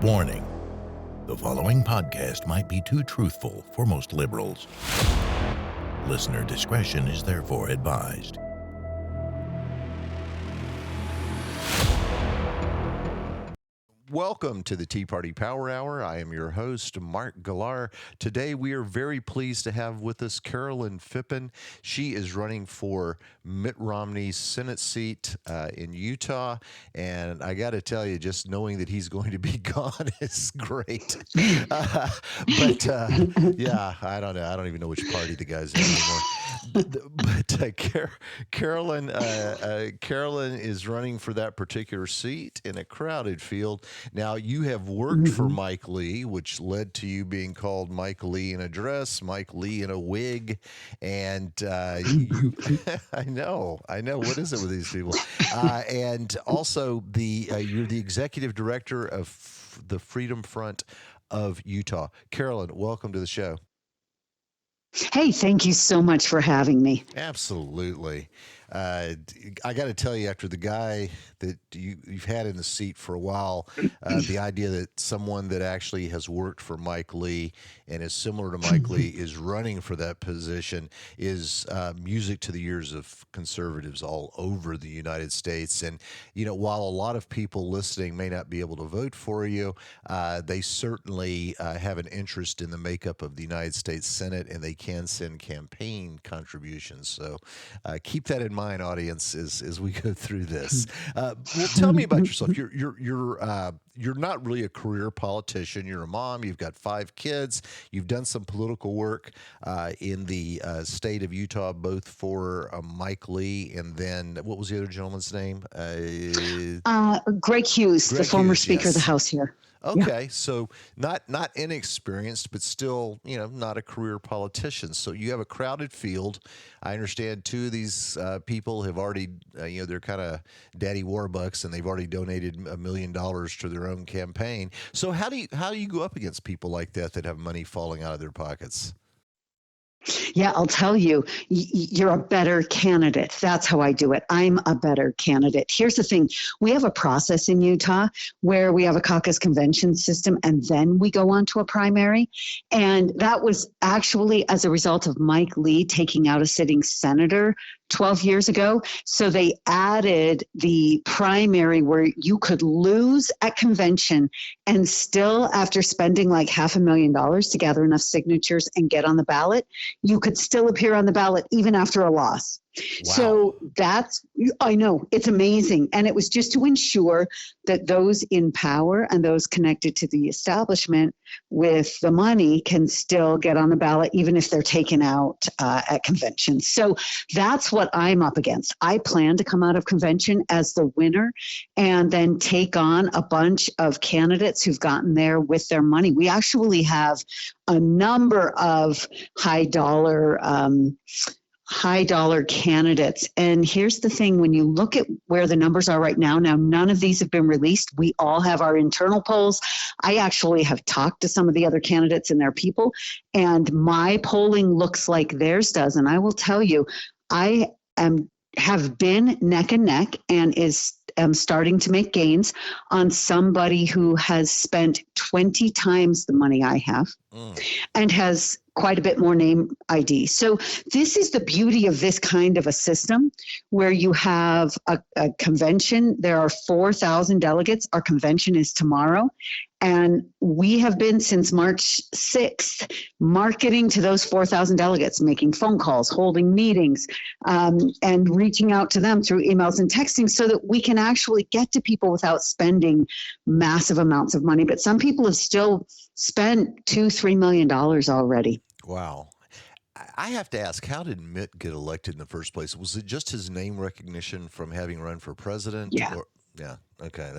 Warning: the following podcast might be too truthful for most liberals. Listener discretion is therefore advised. Welcome to the Tea Party Power Hour. I am your host, Mark Galar. Today, we are very pleased to have with us Carolyn Phippen. She is running for Mitt Romney's Senate seat in Utah. And I got to tell you, just knowing that he's going to be gone is great. Yeah, I don't know. I don't even know which party the guy's in anymore. But Carolyn is running for that particular seat in a crowded field. Now, you have worked for Mike Lee, which led to you being called Mike Lee in a dress, Mike Lee in a wig, and I know. What is it with these people? And also, you're the executive director of the Freedom Front of Utah. Carolyn, welcome to the show. Hey, thank you so much for having me. Absolutely. I got to tell you, after the guy that you've had in the seat for a while, the idea that someone that actually has worked for Mike Lee and is similar to Mike Lee is running for that position is music to the ears of conservatives all over the United States. And, you know, while a lot of people listening may not be able to vote for you, they certainly have an interest in the makeup of the United States Senate, and they can send campaign contributions. So keep that in mind, audience, as we go through this. Well, tell me about yourself. You're not really a career politician. You're a mom. You've got 5 kids. You've done some political work in the state of Utah, both for Mike Lee and then what was the other gentleman's name? Greg Hughes, the former Speaker of the House here. Okay, yeah. So not inexperienced, but still, you know, not a career politician. So you have a crowded field. I understand 2 of these people have already, they're kind of daddy warbucks, and they've already donated $1 million to their own campaign. So how do you go up against people like that have money falling out of their pockets? Yeah, I'll tell you, you're a better candidate. That's how I do it. I'm a better candidate. Here's the thing. We have a process in Utah where we have a caucus convention system, and then we go on to a primary. And that was actually as a result of Mike Lee taking out a sitting senator 12 years ago. So they added the primary where you could lose at convention and still, after spending like $500,000 to gather enough signatures and get on the ballot, you could still appear on the ballot even after a loss. Wow. So I know, it's amazing. And it was just to ensure that those in power and those connected to the establishment with the money can still get on the ballot, even if they're taken out at convention. So that's what I'm up against. I plan to come out of convention as the winner and then take on a bunch of candidates who've gotten there with their money. We actually have a number of high dollar candidates. And here's the thing, when you look at where the numbers are right now, none of these have been released. We all have our internal polls. I actually have talked to some of the other candidates and their people, and my polling looks like theirs does. And I will tell you, I have been neck and neck and am starting to make gains on somebody who has spent 20 times the money I have and has quite a bit more name ID. So this is the beauty of this kind of a system where you have a convention. There are 4,000 delegates. Our convention is tomorrow. And we have been since March 6th marketing to those 4,000 delegates, making phone calls, holding meetings, and reaching out to them through emails and texting so that we can actually get to people without spending massive amounts of money. But some people have still spent $2-3 million already. Wow. I have to ask, how did Mitt get elected in the first place? Was it just his name recognition from having run for president? Yeah. Yeah. Okay.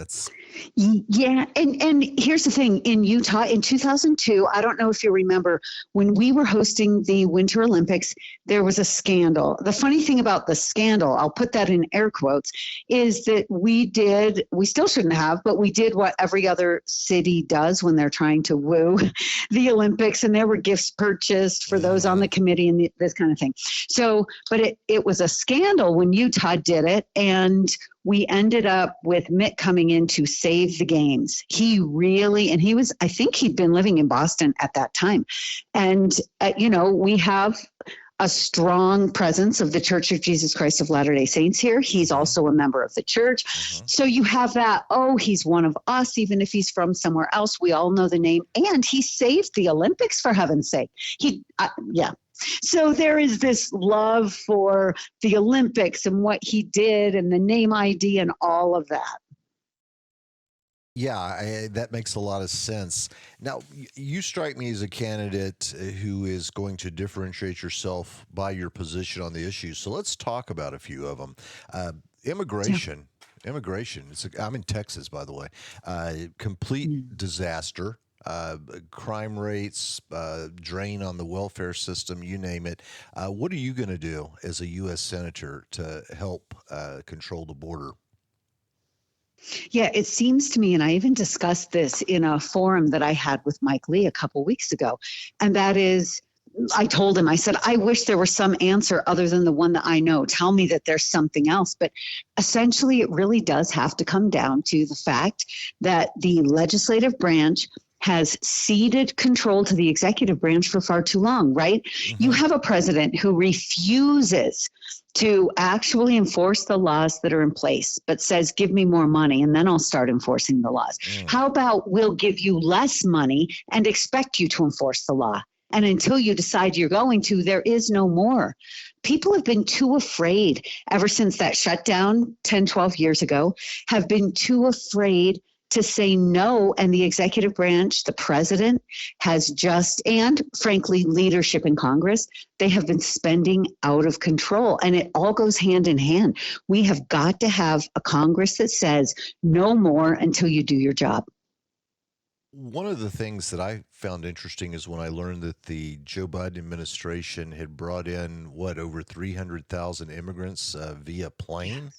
Yeah. And here's the thing, in Utah in 2002, I don't know if you remember, when we were hosting the Winter Olympics, there was a scandal. The funny thing about the scandal, I'll put that in air quotes, is that we still shouldn't have, but we did what every other city does when they're trying to woo the Olympics, and there were gifts purchased for those on the committee and this kind of thing. So, but it was a scandal when Utah did it, and we ended up with Mitt Mitt coming in to save the games. He really, and I think he'd been living in Boston at that time. And, we have a strong presence of the Church of Jesus Christ of Latter-day Saints here. He's also a member of the church. So you have that, he's one of us, even if he's from somewhere else. We all know the name. And he saved the Olympics, for heaven's sake. So there is this love for the Olympics and what he did and the name ID and all of that. Yeah, that makes a lot of sense. Now, you strike me as a candidate who is going to differentiate yourself by your position on the issues. So let's talk about a few of them. Immigration. Yeah. Immigration. I'm in Texas, by the way. Complete disaster. Crime rates, drain on the welfare system, you name it. What are you going to do as a U.S. Senator to help control the border? Yeah, it seems to me, and I even discussed this in a forum that I had with Mike Lee a couple weeks ago, and that is, I told him, I said, I wish there was some answer other than the one that I know. Tell me that there's something else. But essentially, it really does have to come down to the fact that the legislative branch has ceded control to the executive branch for far too long, right? You have a president who refuses to actually enforce the laws that are in place, but says, give me more money and then I'll start enforcing the laws. How about we'll give you less money and expect you to enforce the law? And until you decide you're going to, there is no more. People have been too afraid ever since that shutdown 10, 12 years ago, have been too afraid to say no. And the executive branch, the president has and frankly, leadership in Congress, they have been spending out of control. And it all goes hand in hand. We have got to have a Congress that says no more until you do your job. One of the things that I found interesting is when I learned that the Joe Biden administration had brought in, over 300,000 immigrants via plane.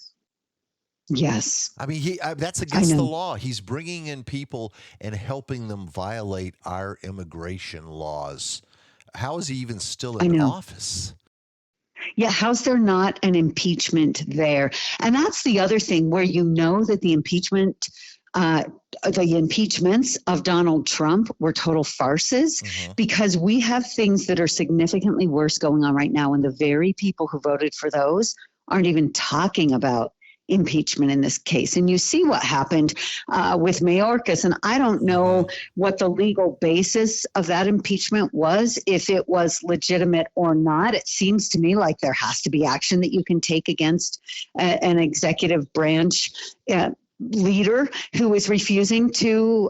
Yes. I mean, that's against the law. He's bringing in people and helping them violate our immigration laws. How is he even still in office? Yeah, how's there not an impeachment there? And that's the other thing where that the impeachments of Donald Trump were total farces, because we have things that are significantly worse going on right now. And the very people who voted for those aren't even talking about impeachment in this case. And you see what happened with Mayorkas. And I don't know what the legal basis of that impeachment was, if it was legitimate or not. It seems to me like there has to be action that you can take against an executive branch leader who is refusing to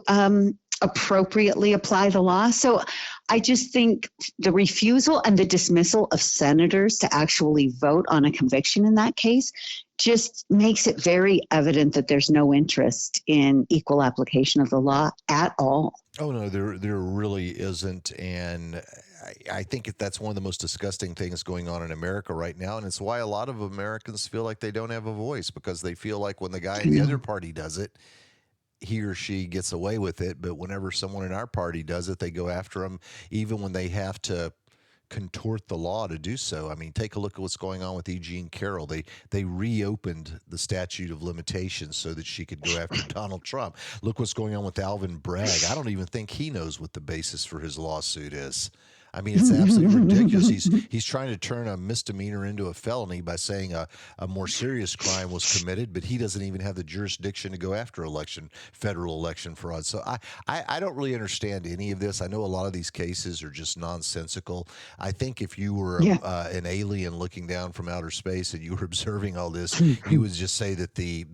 appropriately apply the law. So I just think the refusal and the dismissal of senators to actually vote on a conviction in that case just makes it very evident that there's no interest in equal application of the law at all. Oh, no, there really isn't. And I think that's one of the most disgusting things going on in America right now. And it's why a lot of Americans feel like they don't have a voice, because they feel like when the guy in the other party does it, he or she gets away with it. But whenever someone in our party does it, they go after them, even when they have to contort the law to do so. I mean, take a look at what's going on with E. Jean Carroll. They reopened the statute of limitations so that she could go after Donald Trump. Look what's going on with Alvin Bragg. I don't even think he knows what the basis for his lawsuit is. I mean, it's absolutely ridiculous. He's trying to turn a misdemeanor into a felony by saying a more serious crime was committed, but he doesn't even have the jurisdiction to go after federal election fraud. So I don't really understand any of this. I know a lot of these cases are just nonsensical. I think if you were an alien looking down from outer space and you were observing all this, you would just say that the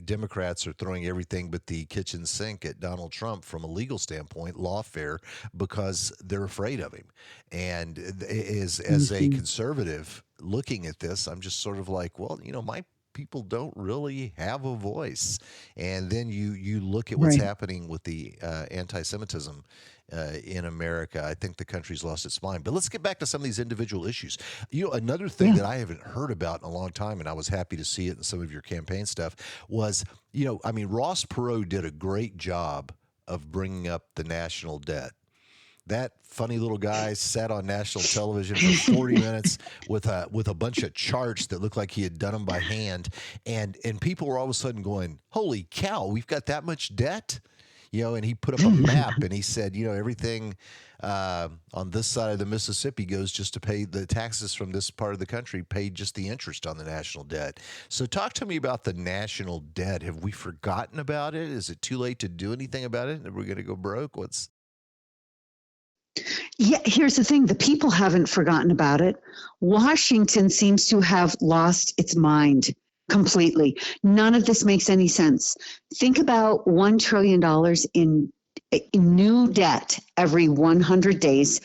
Democrats are throwing everything but the kitchen sink at Donald Trump from a legal standpoint, lawfare, because they're afraid of him. And as a conservative looking at this, I'm just sort of like, well, my people don't really have a voice. And then you look at what's happening with the anti-Semitism in America. I think the country's lost its mind. But let's get back to some of these individual issues. Another thing that I haven't heard about in a long time, and I was happy to see it in some of your campaign stuff, was, Ross Perot did a great job of bringing up the national debt. that funny little guy sat on national television for 40 minutes with a bunch of charts that looked like he had done them by hand, and people were all of a sudden going, "Holy cow, we've got that much debt." And he put up a map and he said, everything on this side of the Mississippi goes just to pay the taxes from this part of the country, pay just the interest on the national debt. So talk to me about the national debt. Have we forgotten about it? Is it too late to do anything about it? Are we going to go broke? Yeah, here's the thing. The people haven't forgotten about it. Washington seems to have lost its mind completely. None of this makes any sense. Think about $1 trillion in new debt every 100 days,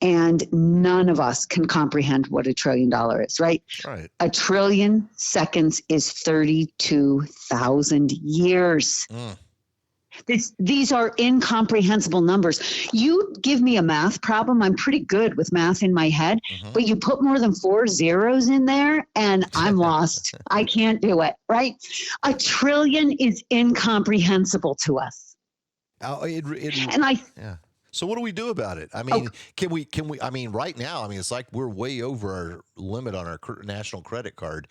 and none of us can comprehend what $1 trillion is, right? Right. 1 trillion seconds is 32,000 years. These are incomprehensible numbers. You give me a math problem, I'm pretty good with math in my head, but you put more than 4 zeros in there and I'm lost. I can't do it, right? 1 trillion is incomprehensible to us. Yeah. So what do we do about it? I mean, can we, I mean, right now, I mean, it's like we're way over our limit on our national credit card.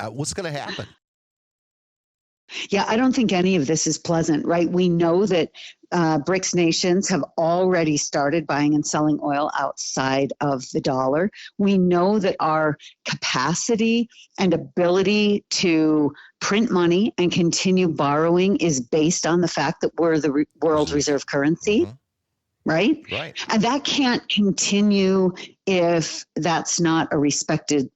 What's going to happen? Yeah, I don't think any of this is pleasant, right? We know that BRICS nations have already started buying and selling oil outside of the dollar. We know that our capacity and ability to print money and continue borrowing is based on the fact that we're the world reserve currency. Right? Right. And that can't continue if that's not a respected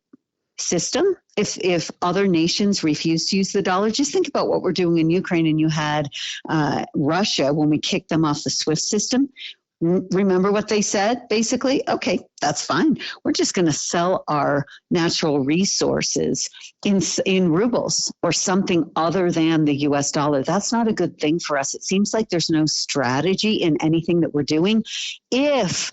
system. If other nations refuse to use the dollar, just think about what we're doing in Ukraine. And you had Russia when we kicked them off the SWIFT system. Remember what they said? Basically, okay, that's fine. We're just going to sell our natural resources in rubles or something other than the US dollar. That's not a good thing for us. It seems like there's no strategy in anything that we're doing. If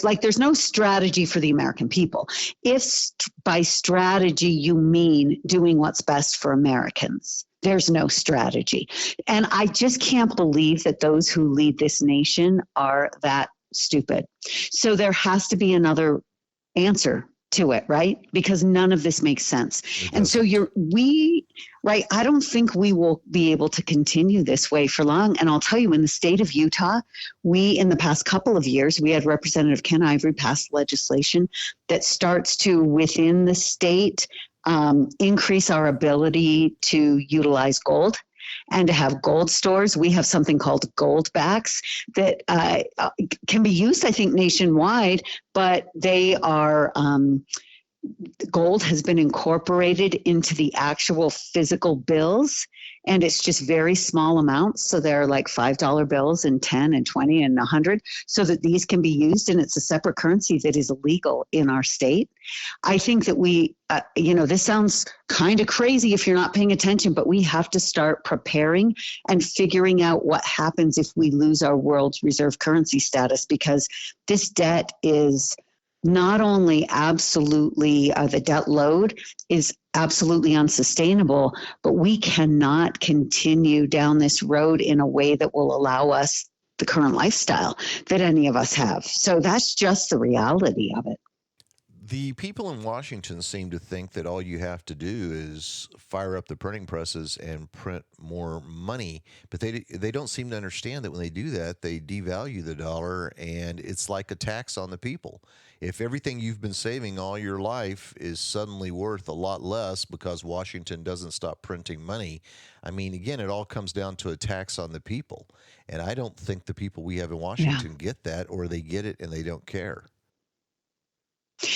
like there's no strategy for the American people, if by strategy you mean doing what's best for Americans, there's no strategy. And I just can't believe that those who lead this nation are that stupid. So there has to be another answer to it, right? Because none of this makes sense. And so right, I don't think we will be able to continue this way for long. And I'll tell you, in the state of Utah, in the past couple of years, we had Representative Ken Ivory pass legislation that starts to, within the state, increase our ability to utilize gold and to have gold stores. We have something called gold backs that can be used, I think, nationwide, but they are gold has been incorporated into the actual physical bills, and it's just very small amounts. So they're like $5 bills and 10 and 20 and 100, so that these can be used, and it's a separate currency that is illegal in our state. I think that this sounds kind of crazy if you're not paying attention, but we have to start preparing and figuring out what happens if we lose our world reserve currency status, because this debt is not only absolutely, the debt load is absolutely unsustainable, but we cannot continue down this road in a way that will allow us the current lifestyle that any of us have. So that's just the reality of it. The people in Washington seem to think that all you have to do is fire up the printing presses and print more money, but they don't seem to understand that when they do that, they devalue the dollar, and it's like a tax on the people. If everything you've been saving all your life is suddenly worth a lot less because Washington doesn't stop printing money, I mean, again, it all comes down to a tax on the people. And I don't think the people we have in Washington get that, or they get it and they don't care.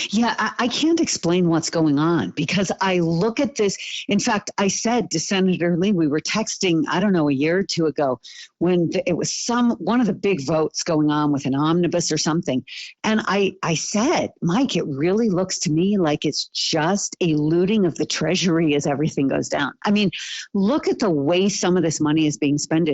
Yeah, I can't explain what's going on, because I look at this. In fact, I said to Senator Lee, we were texting, I don't know, a year or two ago, when it was one of the big votes going on with an omnibus or something. And I said, Mike, it really looks to me like it's just a looting of the treasury as everything goes down. I mean, look at the way some of this money is being spent.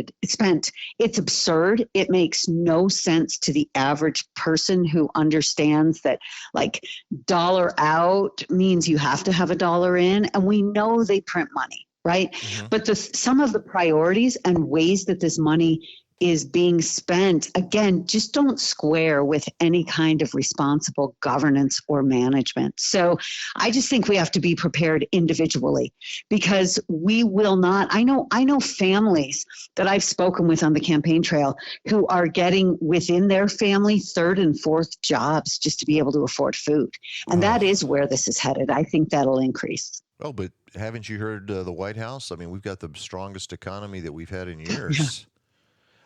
It's absurd. It makes no sense to the average person who understands that, like, dollar out means you have to have a dollar in, and we know they print money, right? Mm-hmm. But some of the priorities and ways that this money is being spent, again, just don't square with any kind of responsible governance or management. So I just think we have to be prepared individually, because we will not. I know families that I've spoken with on the campaign trail who are getting within their family third and fourth jobs just to be able to afford food. And that is where this is headed. I think that'll increase. Oh, but haven't you heard the White House? I mean, we've got the strongest economy that we've had in years.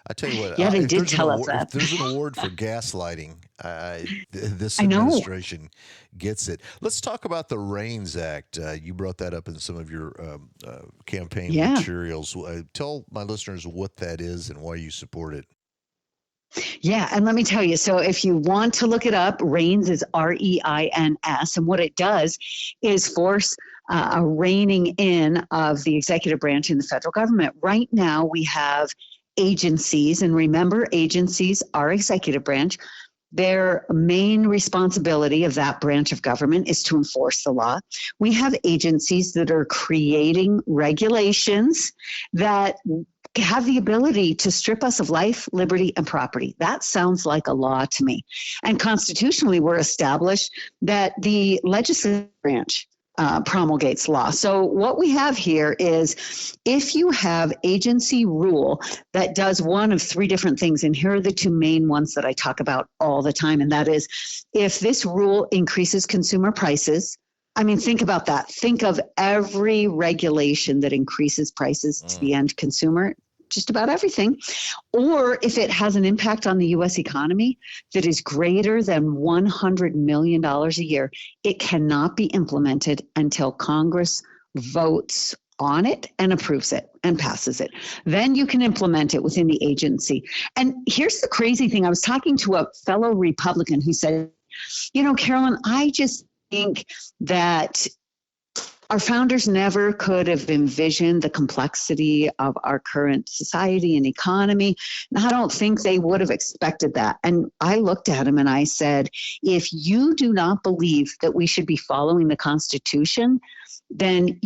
I tell you what, Yeah, they if did there's tell us if that. there's an award for gaslighting, this I know. administration gets it. Let's talk about the RAINS Act. You brought that up in some of your campaign Yeah. materials. Tell my listeners what that is and why you support it. Yeah, and let me tell you, so if you want to look it up, RAINS is REINS, and what it does is force a reining in of the executive branch in the federal government. Right now, we have agencies, and remember, agencies are executive branch. Their main responsibility of that branch of government is to enforce the law. We have agencies that are creating regulations that have the ability to strip us of life, liberty, and property. That sounds like a law to me. And constitutionally, we're established that the legislative branch promulgates law. So what we have here is, if you have agency rule that does one of three different things, and here are the two main ones that I talk about all the time, and that is, if this rule increases consumer prices. I mean, think about that. Think of every regulation that increases prices to the end consumer, just about everything. Or if it has an impact on the U.S. economy that is greater than $100 million a year, it cannot be implemented until Congress votes on it and approves it and passes it. Then you can implement it within the agency. And here's the crazy thing. I was talking to a fellow Republican who said, Carolyn, I just think that our founders never could have envisioned the complexity of our current society and economy. And I don't think they would have expected that. And I looked at him and I said, if you do not believe that we should be following the Constitution, then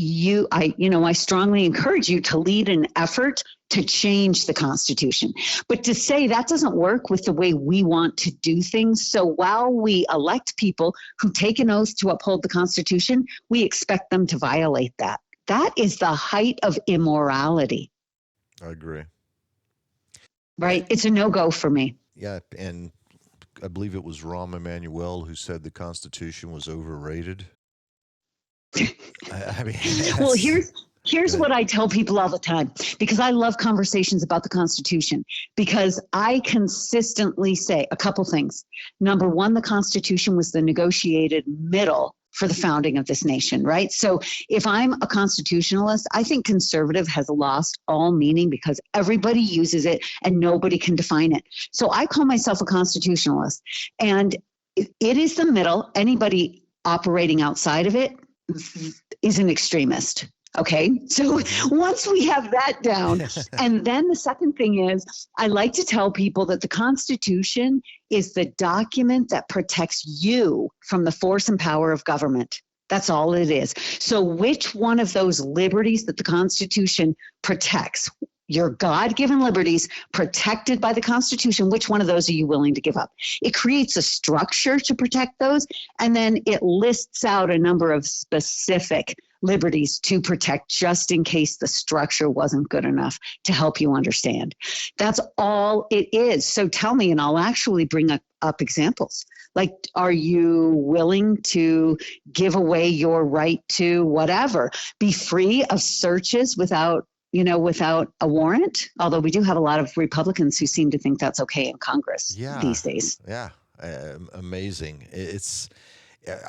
I strongly encourage you to lead an effort to change the Constitution. But to say that doesn't work with the way we want to do things. So while we elect people who take an oath to uphold the Constitution, we expect them to violate that. That is the height of immorality. I agree. Right? It's a no-go for me. Yeah, and I believe it was Rahm Emanuel who said the Constitution was overrated. I mean, well, here's what I tell people all the time, because I love conversations about the Constitution, because I consistently say a couple things. Number one, the Constitution was the negotiated middle for the founding of this nation, right? So if I'm a constitutionalist, I think conservative has lost all meaning because everybody uses it and nobody can define it. So I call myself a constitutionalist, and it is the middle. Anybody operating outside of it is an extremist. Okay, so once we have that down, and then the second thing is, I like to tell people that the Constitution is the document that protects you from the force and power of government. That's all it is. So which one of those liberties that the Constitution protects, your God-given liberties protected by the Constitution, which one of those are you willing to give up? It creates a structure to protect those, and then it lists out a number of specific liberties to protect just in case the structure wasn't good enough to help you understand. That's all it is. So tell me, and I'll actually bring up examples. Like, are you willing to give away your right to whatever, be free of searches without a warrant? Although we do have a lot of Republicans who seem to think that's okay in Congress these days. Yeah. Amazing.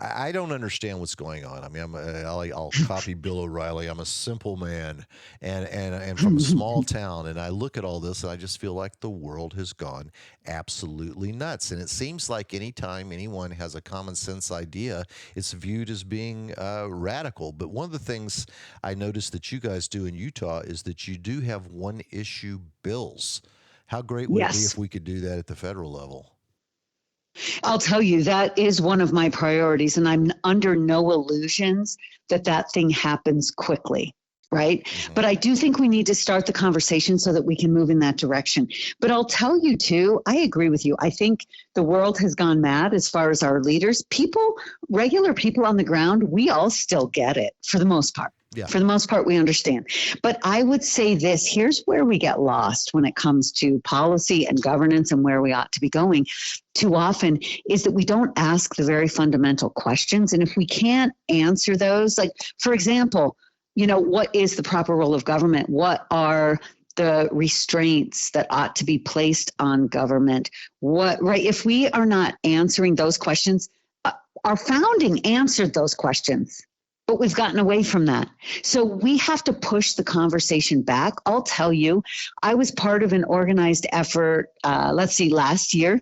I don't understand what's going on. I mean, I'll copy Bill O'Reilly. I'm a simple man and from a small town, and I look at all this and I just feel like the world has gone absolutely nuts. And it seems like anytime anyone has a common sense idea, it's viewed as being radical. But one of the things I noticed that you guys do in Utah is that you do have one issue bills. How great would it be if we could do that at the federal level? I'll tell you, that is one of my priorities, and I'm under no illusions that thing happens quickly. right? But I do think we need to start the conversation so that we can move in that direction. But I'll tell you too, I agree with you. I think the world has gone mad as far as our leaders. People, regular people on the ground, we all still get it for the most part. Yeah. For the most part, we understand. But I would say this, here's where we get lost when it comes to policy and governance and where we ought to be going too often, is that we don't ask the very fundamental questions. And if we can't answer those, like, for example, what is the proper role of government? What are the restraints that ought to be placed on government? Right? If we are not answering those questions, our founding answered those questions, but we've gotten away from that. So we have to push the conversation back. I'll tell you, I was part of an organized effort, last year,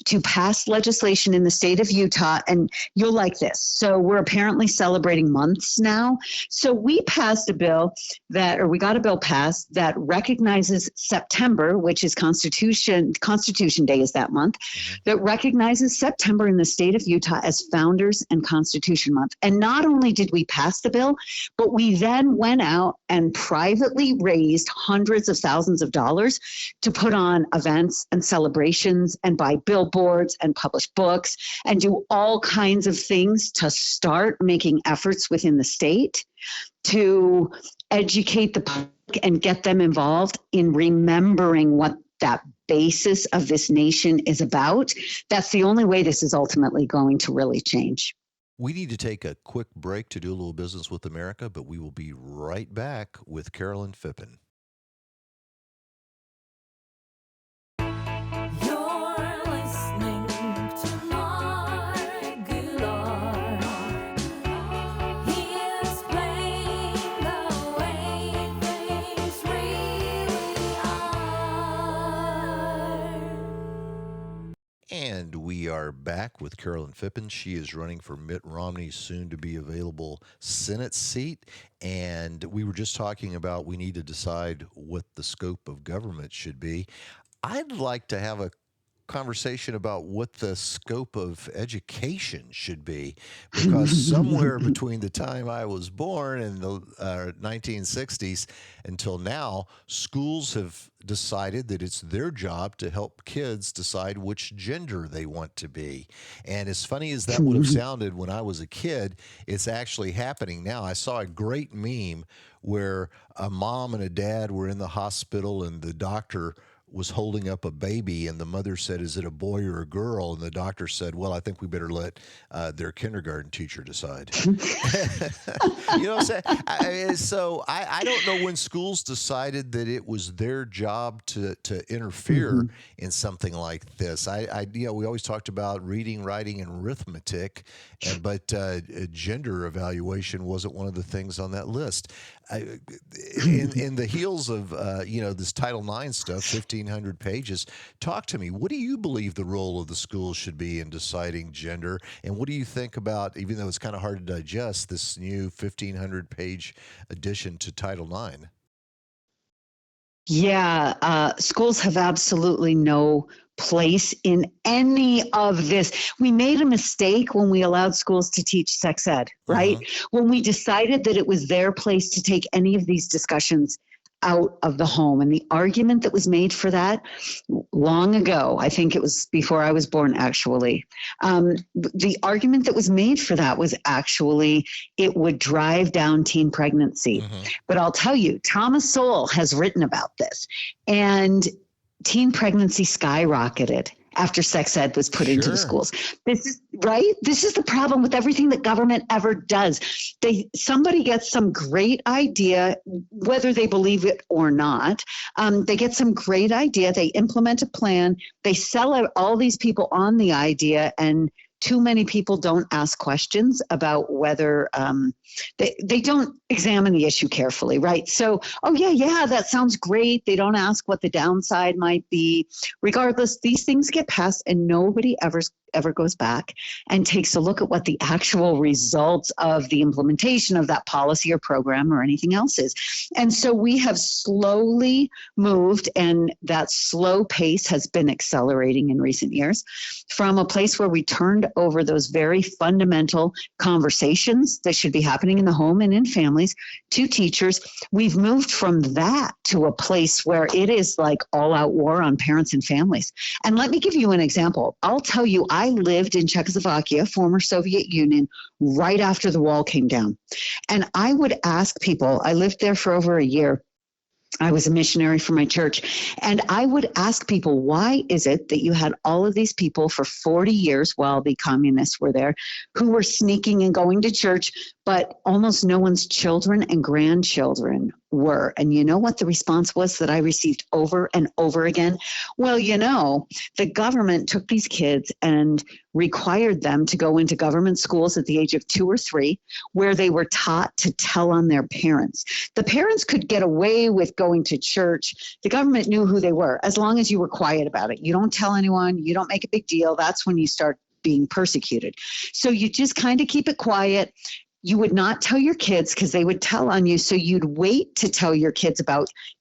to pass legislation in the state of Utah, and you'll like this. So we're apparently celebrating months now. So we passed a bill we got a bill passed that recognizes September, which is Constitution Day is that month, that recognizes September in the state of Utah as Founders and Constitution Month. And not only did we pass the bill, but we then went out and privately raised hundreds of thousands of dollars to put on events and celebrations and buy billboards and publish books and do all kinds of things to start making efforts within the state to educate the public and get them involved in remembering what that basis of this nation is about. That's the only way this is ultimately going to really change. We need to take a quick break to do a little business with America, but we will be right back with Carolyn Phippen. And we are back with Carolyn Phippen. She is running for Mitt Romney's soon-to-be-available Senate seat. And we were just talking about we need to decide what the scope of government should be. I'd like to have a conversation about what the scope of education should be, because somewhere between the time I was born in the 1960s until now, schools have decided that it's their job to help kids decide which gender they want to be. And as funny as that would have sounded when I was a kid, it's actually happening now. I saw a great meme where a mom and a dad were in the hospital and the doctor was holding up a baby, and the mother said, "Is it a boy or a girl?" And the doctor said, "Well, I think we better let their kindergarten teacher decide." You know what I'm saying? So I don't know when schools decided that it was their job to interfere in something like this. We always talked about reading, writing, and arithmetic, but gender evaluation wasn't one of the things on that list. In the heels of this Title IX stuff, 1,500 pages. Talk to me. What do you believe the role of the schools should be in deciding gender? And what do you think about, even though it's kind of hard to digest, this new 1,500-page addition to Title IX? Yeah, schools have absolutely no place in any of this. We made a mistake when we allowed schools to teach sex ed, right? When we decided that it was their place to take any of these discussions out of the home. And the argument that was made for that long ago, I think it was before I was born, actually, the argument that was made for that was actually it would drive down teen pregnancy. But I'll tell you, Thomas Sowell has written about this, and teen pregnancy skyrocketed after sex ed was put into the schools. This is right. This is the problem with everything that government ever does. Somebody gets some great idea, whether they believe it or not. They get some great idea. They implement a plan. They sell out all these people on the idea, and too many people don't ask questions about whether they don't examine the issue carefully, right? So, that sounds great. They don't ask what the downside might be. Regardless, these things get passed and nobody ever goes back and takes a look at what the actual results of the implementation of that policy or program or anything else is. And so we have slowly moved, and that slow pace has been accelerating in recent years, from a place where we turned over those very fundamental conversations that should be happening in the home and in family families, 2 teachers. We've moved from that to a place where it is like all out war on parents and families. And let me give you an example. I'll tell you, I lived in Czechoslovakia, former Soviet Union, right after the wall came down. And I would ask people, I lived there for over a year. I was a missionary for my church. And I would ask people, why is it that you had all of these people for 40 years while the communists were there who were sneaking and going to church, but almost no one's children and grandchildren were? And you know what the response was that I received over and over again? Well, the government took these kids and required them to go into government schools at the age of 2 or 3, where they were taught to tell on their parents. The parents could get away with going to church. The government knew who they were, as long as you were quiet about it. You don't tell anyone, you don't make a big deal. That's when you start being persecuted. So you just kind of keep it quiet. You would not tell your kids because they would tell on you. So you'd wait to tell your kids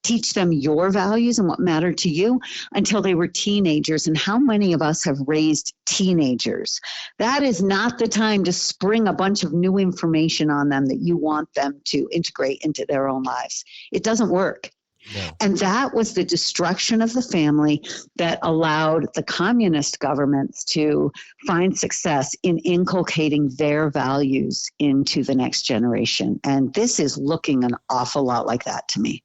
teach them your values and what mattered to you until they were teenagers. And how many of us have raised teenagers? That is not the time to spring a bunch of new information on them that you want them to integrate into their own lives. It doesn't work. No. And that was the destruction of the family that allowed the communist governments to find success in inculcating their values into the next generation. And this is looking an awful lot like that to me.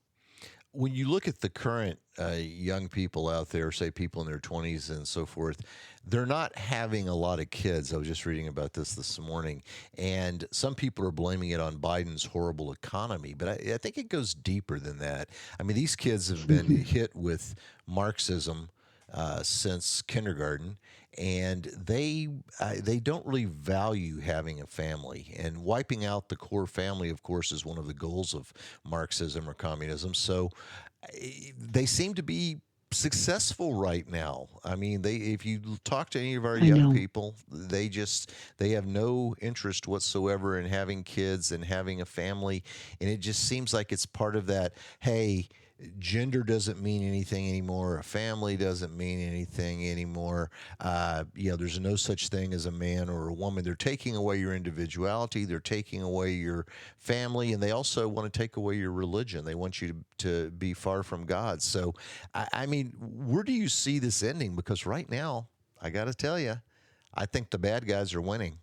When you look at the current young people out there, say people in their 20s and so forth, they're not having a lot of kids. I was just reading about this morning, and some people are blaming it on Biden's horrible economy, but I think it goes deeper than that. I mean, these kids have been hit with Marxism since kindergarten, and they don't really value having a family. And wiping out the core family, of course, is one of the goals of Marxism or communism. So they seem to be successful right now. I mean, if you talk to any of our young people, they have no interest whatsoever in having kids and having a family. And it just seems like it's part of that, hey, gender doesn't mean anything anymore. A family doesn't mean anything anymore. There's no such thing as a man or a woman. They're taking away your individuality. They're taking away your family, and they also want to take away your religion. They want you to be far from God. So, I mean, where do you see this ending? Because right now, I got to tell you, I think the bad guys are winning.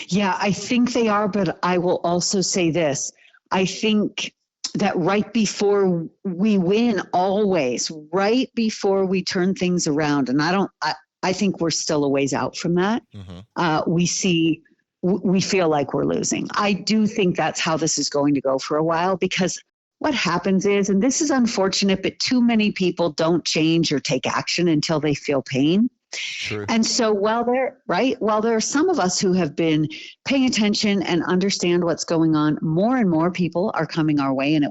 Yeah, I think they are, but I will also say this. I think that right before we win, always, right before we turn things around, and I think we're still a ways out from that. Mm-hmm. We feel like we're losing. I do think that's how this is going to go for a while, because what happens is, and this is unfortunate, but too many people don't change or take action until they feel pain. True. And so while there are some of us who have been paying attention and understand what's going on, more and more people are coming our way, and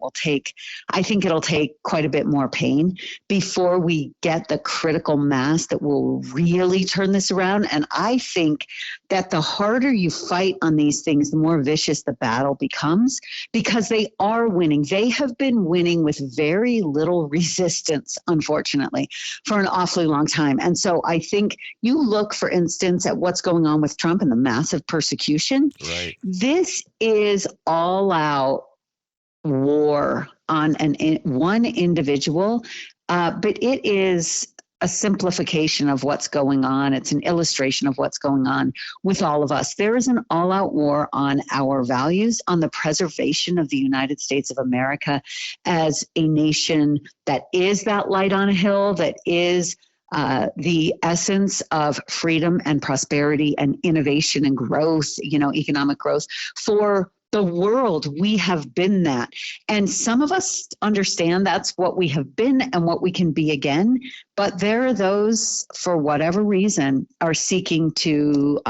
I think it'll take quite a bit more pain before we get the critical mass that will really turn this around. And I think that the harder you fight on these things, the more vicious the battle becomes, because they are winning. They have been winning with very little resistance, unfortunately, for an awfully long time. And so I think you look, for instance, at what's going on with Trump and the massive persecution. Right. This is all out war on one individual, but it is a simplification of what's going on. It's an illustration of what's going on with all of us. There is an all-out war on our values, on the preservation of the United States of America as a nation that is that light on a hill, that is the essence of freedom and prosperity and innovation and growth, economic growth for the world. We have been that. And some of us understand that's what we have been and what we can be again. But there are those, for whatever reason, are seeking to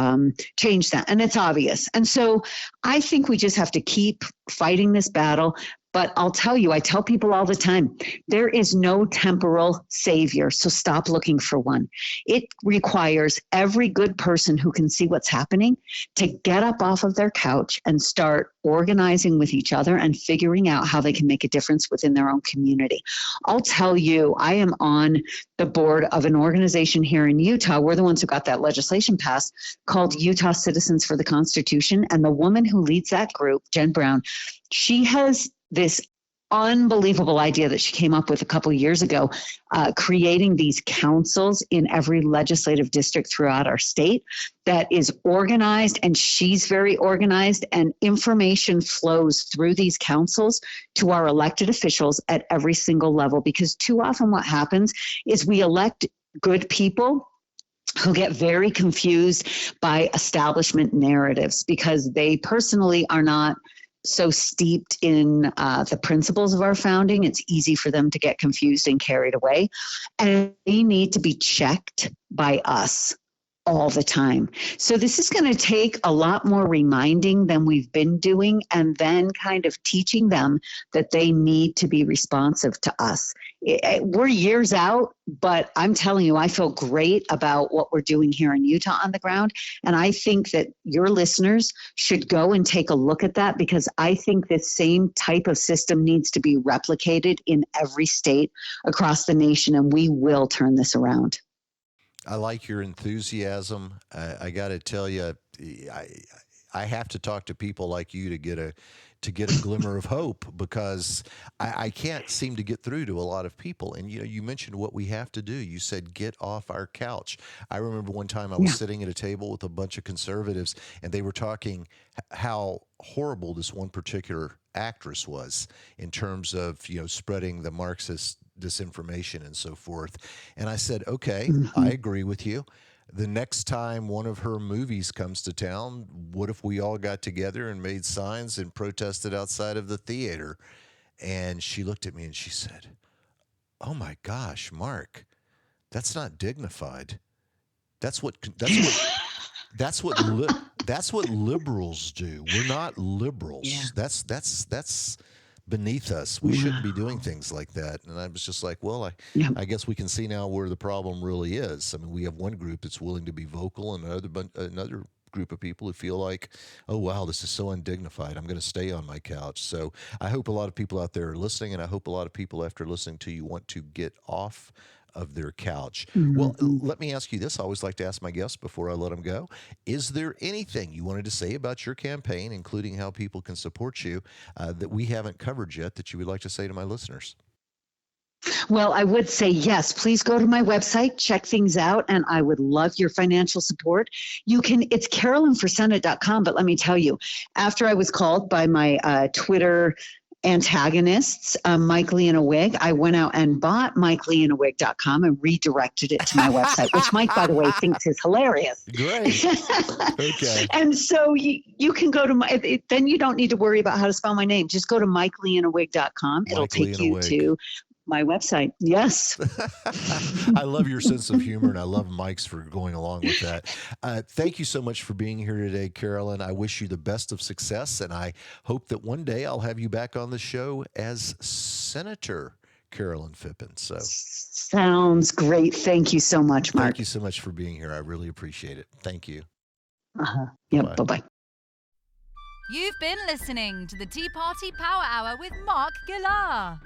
change that. And it's obvious. And so I think we just have to keep fighting this battle. But I'll tell you, I tell people all the time, there is no temporal savior. So stop looking for one. It requires every good person who can see what's happening to get up off of their couch and start organizing with each other and figuring out how they can make a difference within their own community. I'll tell you, I am on the board of an organization here in Utah. We're the ones who got that legislation passed called Utah Citizens for the Constitution. And the woman who leads that group, Jen Brown, she has this unbelievable idea that she came up with a couple of years ago, creating these councils in every legislative district throughout our state that is organized, and she's very organized, and information flows through these councils to our elected officials at every single level. Because too often what happens is we elect good people who get very confused by establishment narratives because they personally are not so steeped in the principles of our founding. It's easy for them to get confused and carried away. And they need to be checked by us all the time. So this is going to take a lot more reminding than we've been doing, and then kind of teaching them that they need to be responsive to us. We're years out, but I'm telling you, I feel great about what we're doing here in Utah on the ground. And I think that your listeners should go and take a look at that, because I think this same type of system needs to be replicated in every state across the nation, and we will turn this around. I like your enthusiasm. I got to tell you, I have to talk to people like you to get a glimmer of hope, because I can't seem to get through to a lot of people. And you mentioned what we have to do. You said get off our couch. I remember one time I was sitting at a table with a bunch of conservatives, and they were talking how horrible this one particular actress was in terms of spreading the Marxist disinformation and so forth. And I said, okay, I agree with you. The next time one of her movies comes to town, what if we all got together and made signs and protested outside of the theater? And she looked at me and she said, oh my gosh, Mark, that's not dignified. That's what liberals do. We're not liberals. Yeah. That's beneath us. We shouldn't be doing things like that. And I was just like, well, I guess we can see now where the problem really is. I mean, we have one group that's willing to be vocal, and another group of people who feel like, oh, wow, this is so undignified. I'm going to stay on my couch. So I hope a lot of people out there are listening, and I hope a lot of people after listening to you want to get off of their couch. Well, let me ask you this. I always like to ask my guests before I let them go. Is there anything you wanted to say about your campaign, including how people can support you, that we haven't covered yet that you would like to say to my listeners? Well, I would say yes. Please go to my website, check things out, and I would love your financial support. It's carolynforsenate.com, but let me tell you, after I was called by my Twitter antagonists, Mike Lee in a Wig, I went out and bought MikeLeeInAWig.com and redirected it to my website, which Mike, by the way, thinks is hilarious. Great. Okay. And so you can go to then you don't need to worry about how to spell my name. Just go to MikeLeeInAWig.com. It'll take you to my website. Yes. I love your sense of humor, and I love Mike's for going along with that. Thank you so much for being here today, Carolyn. I wish you the best of success, and I hope that one day I'll have you back on the show as Senator Carolyn Phippen. So sounds great. Thank you so much, Mark. Thank you so much for being here. I really appreciate it. Thank you. Yep. Bye-bye. You've been listening to the Tea Party Power Hour with Mark Gillar.